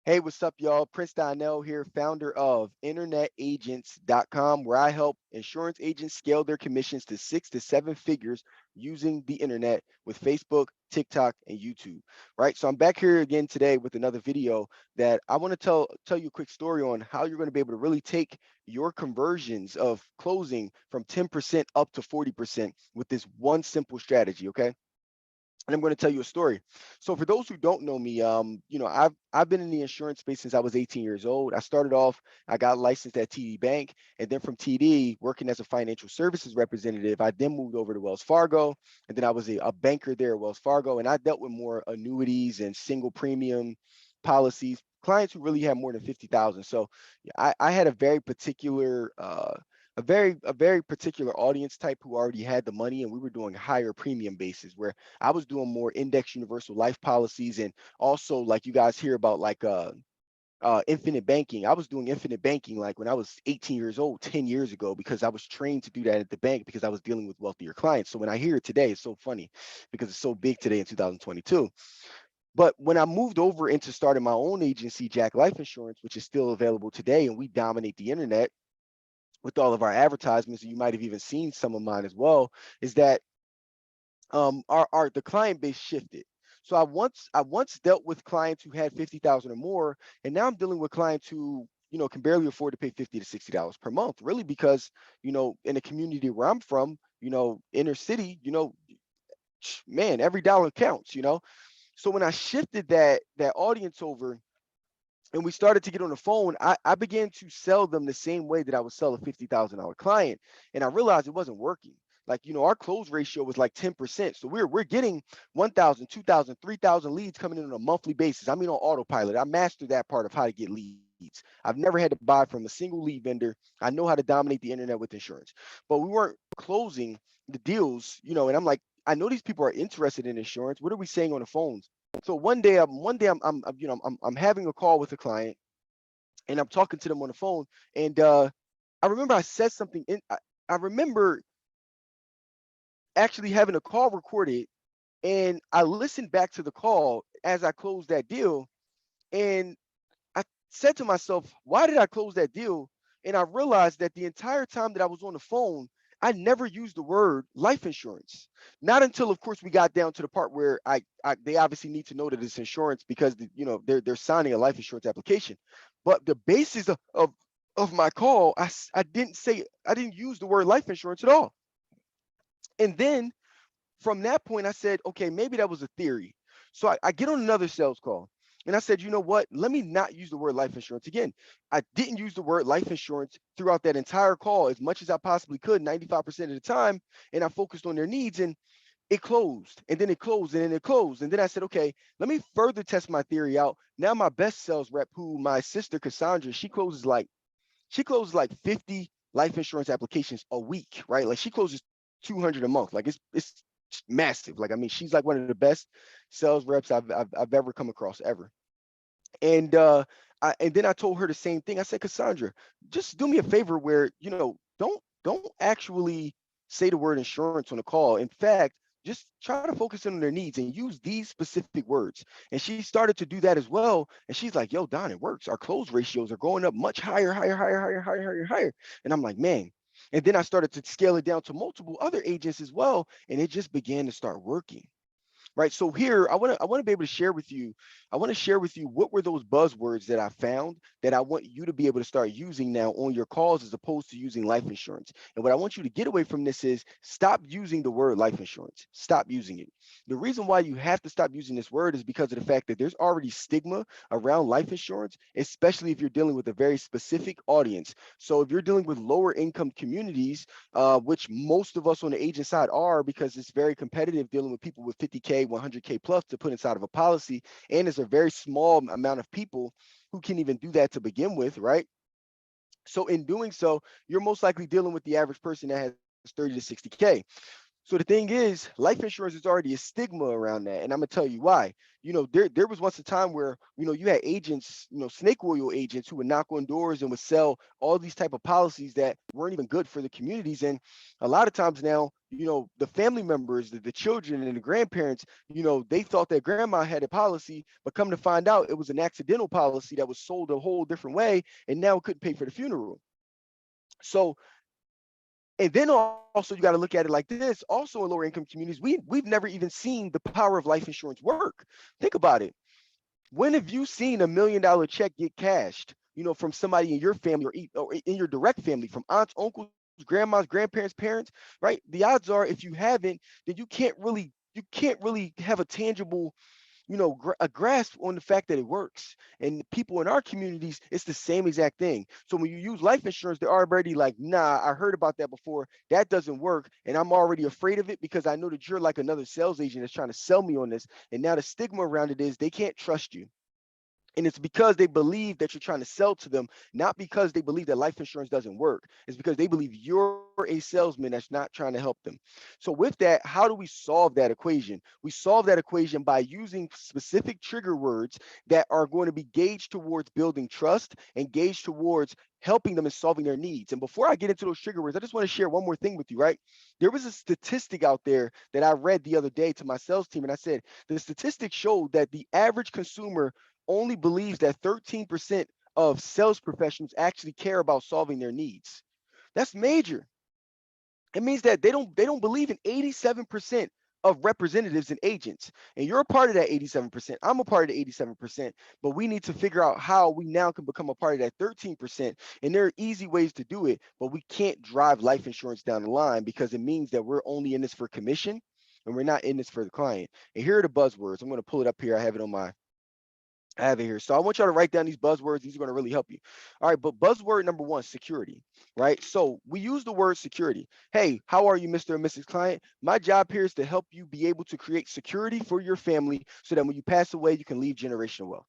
Hey, what's up, y'all? Prince Donnell here, founder of InternetAgents.com, where I help insurance agents scale their commissions to 6 to 7 figures using the internet with Facebook, TikTok, and YouTube. Right. So I'm back here again today with another video that I want to tell you a quick story on how you're going to be able to really take your conversions of closing from 10% up to 40% with this one simple strategy. Okay, and I'm going to tell you a story. So for those who don't know me, I've been in the insurance space since I was 18 years old. I started off, I got licensed at TD Bank, and then from TD, working as a financial services representative, I then moved over to Wells Fargo, and then I was a banker there at Wells Fargo, and I dealt with more annuities and single premium policies, clients who really had more than 50,000. So yeah, I had a very particular a very particular audience type who already had the money, and we were doing higher premium bases where I was doing more index universal life policies, and also like you guys hear about like infinite banking. I was doing infinite banking like when I was 18 years old, 10 years ago, because I was trained to do that at the bank because I was dealing with wealthier clients. So when I hear it today, it's so funny because it's so big today in 2022. But when I moved over into starting my own agency, Jack Life Insurance, which is still available today, and we dominate the internet with all of our advertisements, and you might have even seen some of mine as well, is that our the client base shifted. So I once dealt with clients who had 50,000 or more, and now I'm dealing with clients who can barely afford to pay $50 to $60 per month. Really, because in the community where I'm from, inner city, man, every dollar counts. So when I shifted that audience over, and we started to get on the phone, I began to sell them the same way that I would sell a $50,000 client. And I realized it wasn't working. Like, our close ratio was like 10%. So we're getting 1,000, 2,000, 3,000 leads coming in on a monthly basis. I mean, on autopilot. I mastered that part of how to get leads. I've never had to buy from a single lead vendor. I know how to dominate the internet with insurance. But we weren't closing the deals, and I'm like, I know these people are interested in insurance. What are we saying on the phones? So one day I'm having a call with a client, and I'm talking to them on the phone, and I remember I said something I remember actually having a call recorded, and I listened back to the call as I closed that deal, and I said to myself, why did I close that deal? And I realized that the entire time that I was on the phone, I never used the word life insurance. Not until, of course, we got down to the part where they obviously need to know that it's insurance because they're signing a life insurance application. But the basis of my call, I didn't use the word life insurance at all. And then from that point, I said, okay, maybe that was a theory. So I get on another sales call, and I said, you know what? Let me not use the word life insurance again. I didn't use the word life insurance throughout that entire call as much as I possibly could, 95% of the time. And I focused on their needs, and it closed, and then it closed, and then it closed. And then I said, okay, let me further test my theory out. Now my best sales rep, who my sister Cassandra, she closes like 50 life insurance applications a week, right? Like she closes 200 a month. Like it's massive. Like I mean, she's like one of the best sales reps I've ever come across ever. And and then I told her the same thing. I said, Cassandra, just do me a favor where don't actually say the word insurance on the call. In fact, just try to focus in on their needs and use these specific words. And she started to do that as well. And she's like, yo, Don, it works. Our close ratios are going up much higher, higher, higher, higher, higher, higher, higher. And I'm like, man. And then I started to scale it down to multiple other agents as well. And it just began to start working. Right. So here I want to be able to share with you. I want to share with you what were those buzzwords that I found that I want you to be able to start using now on your calls as opposed to using life insurance. And what I want you to get away from this is stop using the word life insurance. Stop using it. The reason why you have to stop using this word is because of the fact that there's already stigma around life insurance, especially if you're dealing with a very specific audience. So if you're dealing with lower income communities, which most of us on the agent side are, because it's very competitive dealing with people with 50K, 100K plus to put inside of a policy. And it's a very small amount of people who can even do that to begin with, right? So in doing so, you're most likely dealing with the average person that has 30 to 60K. So the thing is, life insurance is already a stigma around that, and I'm gonna tell you why. There was once a time where you had agents, snake oil agents who would knock on doors and would sell all these type of policies that weren't even good for the communities. And a lot of times now, the family members, the children and the grandparents, they thought that grandma had a policy, but come to find out it was an accidental policy that was sold a whole different way, and now it couldn't pay for the funeral. So, and then also you got to look at it like this. Also in lower income communities, we've never even seen the power of life insurance work. Think about it. When have you seen $1 million check get cashed, from somebody in your family or in your direct family, from aunts, uncles, grandmas, grandparents, parents, right? The odds are if you haven't, then you can't really have a tangible, a grasp on the fact that it works. And people in our communities, it's the same exact thing. So when you use life insurance, they're already like, nah, I heard about that before. That doesn't work. And I'm already afraid of it because I know that you're like another sales agent that's trying to sell me on this. And now the stigma around it is they can't trust you. And it's because they believe that you're trying to sell to them, not because they believe that life insurance doesn't work. It's because they believe you're a salesman that's not trying to help them. So, with that, how do we solve that equation? We solve that equation by using specific trigger words that are going to be gauged towards building trust and gauged towards helping them and solving their needs. And before I get into those trigger words, I just want to share one more thing with you, right? There was a statistic out there that I read the other day to my sales team, and I said the statistic showed that the average consumer only believes that 13% of sales professionals actually care about solving their needs. That's major. It means that they don't believe in 87% of representatives and agents. And you're a part of that 87%. I'm a part of the 87%, but we need to figure out how we now can become a part of that 13%. And there are easy ways to do it, but we can't drive life insurance down the line because it means that we're only in this for commission and we're not in this for the client. And here are the buzzwords. I'm going to pull it up here. I have it here. So I want y'all to write down these buzzwords. These are going to really help you. All right, but buzzword number one, security, right? So we use the word security. Hey, how are you, Mr. and Mrs. Client? My job here is to help you be able to create security for your family so that when you pass away, you can leave generational wealth,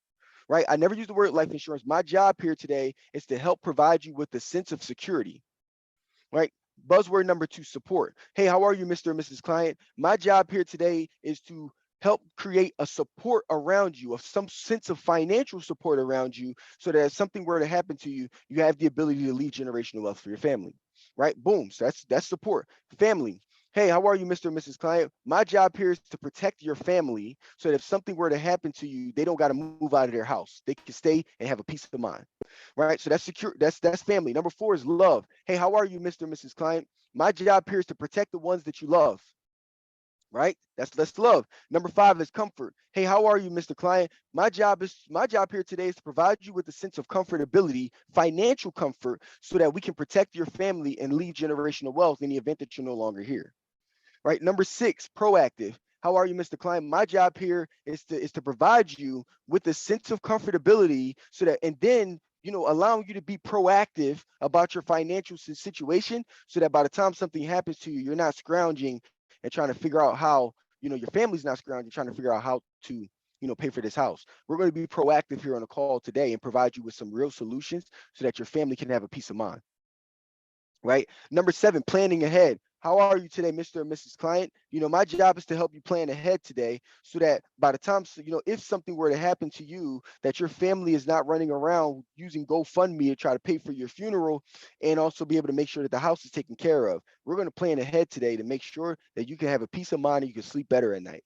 right? I never use the word life insurance. My job here today is to help provide you with a sense of security, right? Buzzword number two, support. Hey, how are you, Mr. and Mrs. Client? My job here today is to help create a support around you, of some sense of financial support around you, so that if something were to happen to you, you have the ability to leave generational wealth for your family, right? Boom. So that's support. Family. Hey, how are you, Mr. and Mrs. Client? My job here is to protect your family so that if something were to happen to you, they don't got to move out of their house. They can stay and have a peace of mind, right? So that's secure. That's family. Number four is love. Hey, how are you, Mr. and Mrs. Client? My job here is to protect the ones that you love, right? That's love. Number five is comfort. Hey, how are you, Mr. Client? My job here today is to provide you with a sense of comfortability, financial comfort, so that we can protect your family and leave generational wealth in the event that you're no longer here. Right. Number six, proactive. How are you, Mr. Klein? My job here is to provide you with a sense of comfortability so that, and then, allowing you to be proactive about your financial situation so that by the time something happens to you, you're not scrounging and trying to figure out how, your family's not scrounging, trying to figure out how to, pay for this house. We're going to be proactive here on the call today and provide you with some real solutions so that your family can have a peace of mind. Right. Number seven, planning ahead. How are you today, Mr. and Mrs. Client? My job is to help you plan ahead today so that by the time, if something were to happen to you, that your family is not running around using GoFundMe to try to pay for your funeral and also be able to make sure that the house is taken care of. We're going to plan ahead today to make sure that you can have a peace of mind and you can sleep better at night.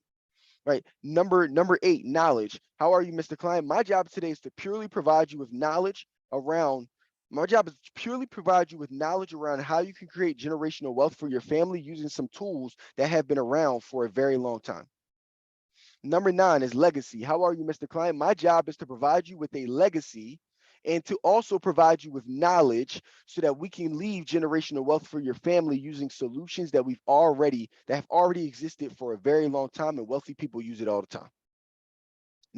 Right. Number eight, knowledge. How are you, Mr. Client? My job today is to purely provide you with knowledge around my job is to purely provide you with knowledge around how you can create generational wealth for your family using some tools that have been around for a very long time. Number nine is legacy. How are you, Mr. Client? My job is to provide you with a legacy and to also provide you with knowledge so that we can leave generational wealth for your family using solutions that have already existed for a very long time, and wealthy people use it all the time.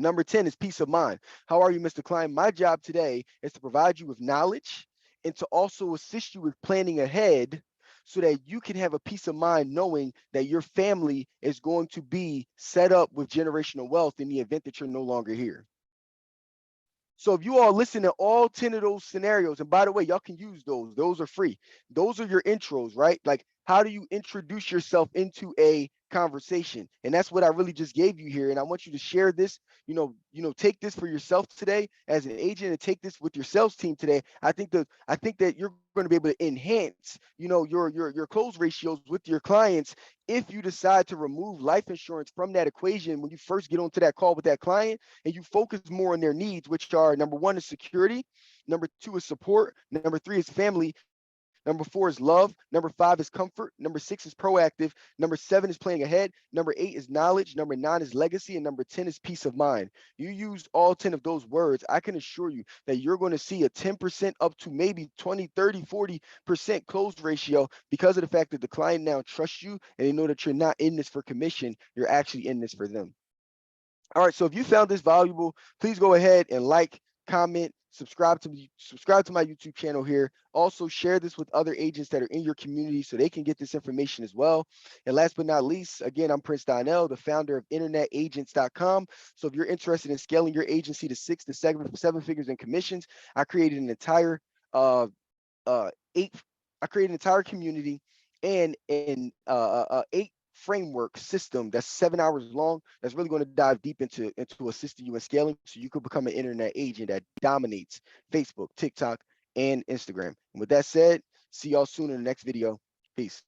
Number 10 is peace of mind. How are you, Mr. Klein? My job today is to provide you with knowledge and to also assist you with planning ahead so that you can have a peace of mind knowing that your family is going to be set up with generational wealth in the event that you're no longer here. So if you all listen to all 10 of those scenarios, and by the way, y'all can use those are free. Those are your intros, right? Like, How do you introduce yourself into a conversation? And that's what I really just gave you here. And I want you to share this, take this for yourself today as an agent, and take this with your sales team today. I think that you're going to be able to enhance, your close ratios with your clients if you decide to remove life insurance from that equation when you first get onto that call with that client, and you focus more on their needs, which are number one is security, number two is support, number three is family, number four is love, number five is comfort, number six is proactive, number seven is planning ahead, number eight is knowledge, number nine is legacy, and number 10 is peace of mind. You use all 10 of those words, I can assure you that you're going to see a 10% up to maybe 20, 30, 40% close ratio, because of the fact that the client now trusts you and they know that you're not in this for commission, you're actually in this for them. All right, so if you found this valuable, please go ahead and like, comment, subscribe to my YouTube channel here. Also share this with other agents that are in your community so they can get this information as well. And last but not least, again, I'm Prince Donnell, the founder of internetagents.com. So if you're interested in scaling your agency to 6 to 7 figures in commissions, I created an entire uh eight I created an entire community and an 8 framework system that's 7 hours long, that's really going to dive deep into assisting you in scaling so you could become an internet agent that dominates Facebook, TikTok, and Instagram. And with that said, see y'all soon in the next video. Peace.